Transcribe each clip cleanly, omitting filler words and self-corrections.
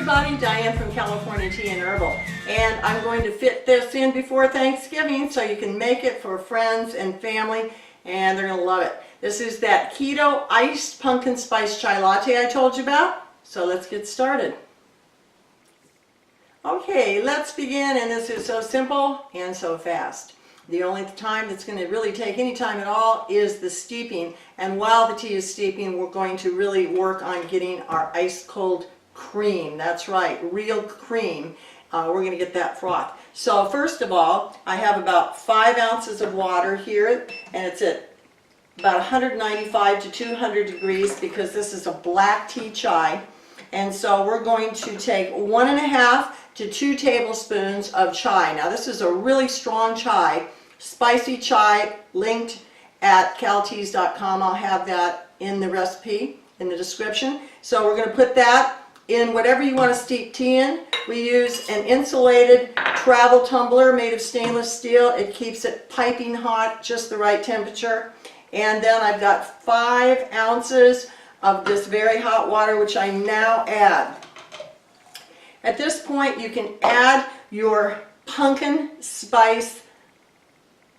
everybody, Diane from California Tea and Herbal, and I'm going to fit this in before Thanksgiving so you can make it for friends and family and they're going to love it. This is that keto iced pumpkin spice chai latte I told you about, so let's get started. Okay, let's begin, and this is so simple and so fast. The only time that's going to really take any time at all is the steeping, and while the tea is steeping, we're going to really work on getting our ice cold cream. That's right, real cream. We're going to get that froth. So first of all, I have about 5 ounces of water here, and it's at about 195 to 200 degrees because this is a black tea chai. And so we're going to take 1.5 to 2 tablespoons of chai. Now this is a really strong chai, spicy chai, linked at calteas.com. I'll have that in the recipe, in the description. So we're going to put that in whatever you want to steep tea in. We use an insulated travel tumbler made of stainless steel. It keeps it piping hot, just the right temperature. And then I've got 5 ounces of this very hot water, which I now add. At this point, you can add your pumpkin spice.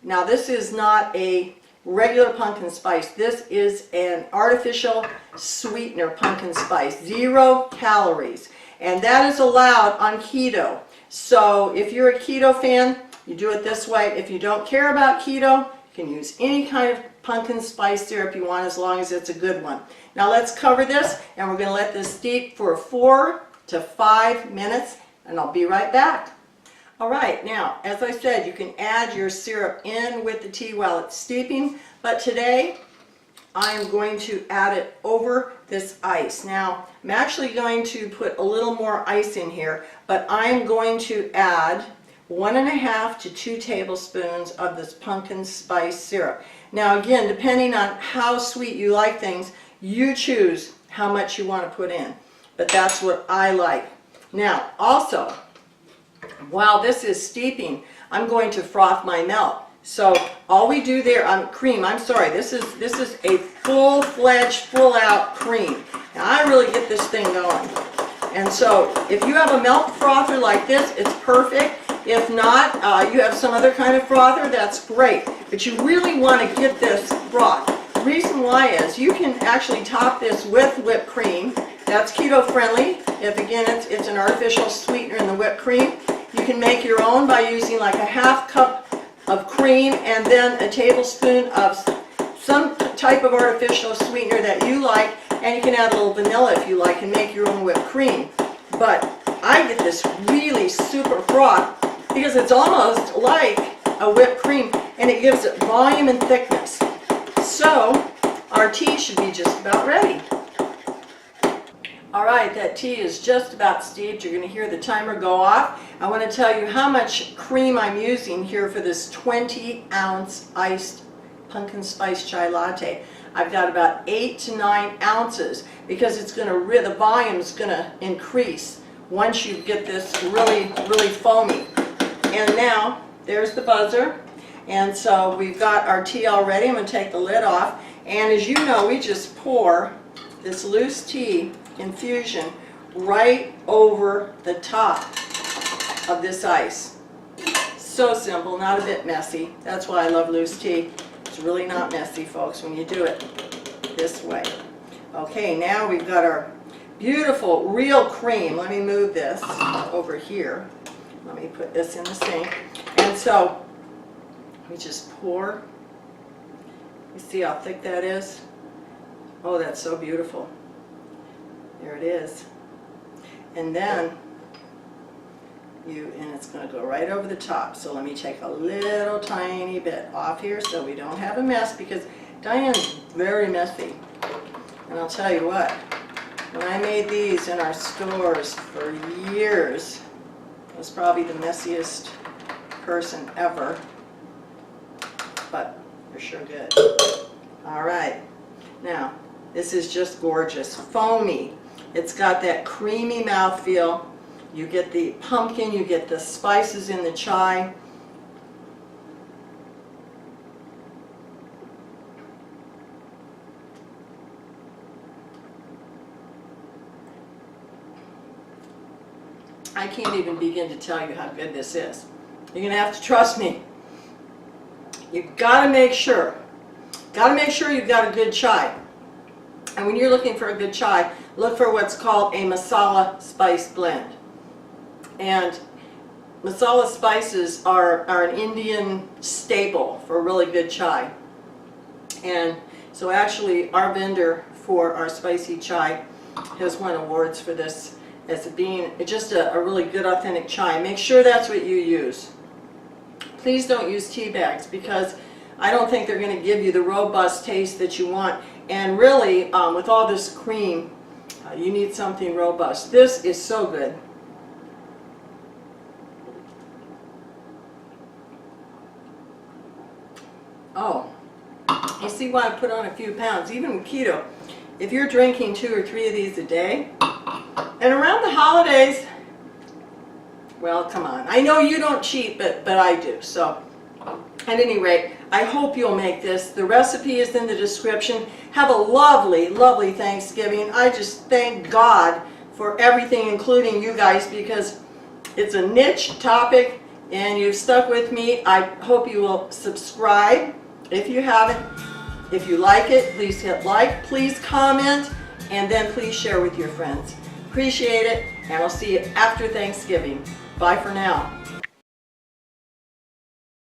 Now, this is not a regular pumpkin spice. This is an artificial sweetener pumpkin spice, 0 calories. And that is allowed on keto. So if you're a keto fan, you do it this way. If you don't care about keto, you can use any kind of pumpkin spice syrup you want as long as it's a good one. Now let's cover this, and we're going to let this steep for 4 to 5 minutes, and I'll be right back. All right, now, as I said, you can add your syrup in with the tea while it's steeping, but today I am going to add it over this ice. Now, I'm actually going to put a little more ice in here, but I'm going to add 1.5 to 2 tablespoons of this pumpkin spice syrup. Now, again, depending on how sweet you like things, you choose how much you want to put in, but that's what I like. Now, also, while this is steeping, I'm going to froth my milk. So all we do there, this is a full-fledged, full-out cream. Now I really get this thing going. And so if you have a milk frother like this, it's perfect. If not, you have some other kind of frother, that's great. But you really want to get this froth. The reason why is you can actually top this with whipped cream. That's keto-friendly. If again, it's an artificial sweetener in the whipped cream. You can make your own by using like a 1/2 cup of cream and then a tablespoon of some type of artificial sweetener that you like, and you can add a little vanilla if you like and make your own whipped cream. But I get this really super froth because it's almost like a whipped cream, and it gives it volume and thickness. So our tea should be just about ready. All right, that tea is just about steeped. You're going to hear the timer go off. I want to tell you how much cream I'm using here for this 20-ounce iced pumpkin spice chai latte. I've got about 8 to 9 ounces because it's going to, the volume is going to increase once you get this really, really foamy. And now, there's the buzzer. And so we've got our tea all ready. I'm going to take the lid off. And as you know, we just pour this loose tea infusion right over the top of this ice. So simple, not a bit messy. That's why I love loose tea. It's really not messy, folks, when you do it this way. Okay, now we've got our beautiful real cream. Let me move this over here. Let me put this in the sink. And so we just pour. You see how thick that is? Oh, that's so beautiful. There it is. And then and it's going to go right over the top. So let me take a little tiny bit off here so we don't have a mess, because Diane's very messy. And I'll tell you what, when I made these in our stores for years, I was probably the messiest person ever, but they're sure good. All right, now this is just gorgeous, foamy. It's got that creamy mouthfeel. You get the pumpkin, you get the spices in the chai. I can't even begin to tell you how good this is. You're gonna have to trust me. You've got to make sure you've got a good chai. And when you're looking for a good chai, look for what's called a masala spice blend. And masala spices are an Indian staple for a really good chai. And so actually our vendor for our spicy chai has won awards for this as being just a really good authentic chai. Make sure that's what you use. Please don't use tea bags because I don't think they're going to give you the robust taste that you want. And really, with all this cream, you need something robust. This is so good. Oh, you see why I put on a few pounds. Even with keto, if you're drinking 2 or 3 of these a day, and around the holidays, well, come on. I know you don't cheat, but I do. So, at any rate, I hope you'll make this. The recipe is in the description. Have a lovely, lovely Thanksgiving. I just thank God for everything, including you guys, because it's a niche topic, and you've stuck with me. I hope you will subscribe if you haven't. If you like it, please hit like. Please comment, and then please share with your friends. Appreciate it, and I'll see you after Thanksgiving. Bye for now.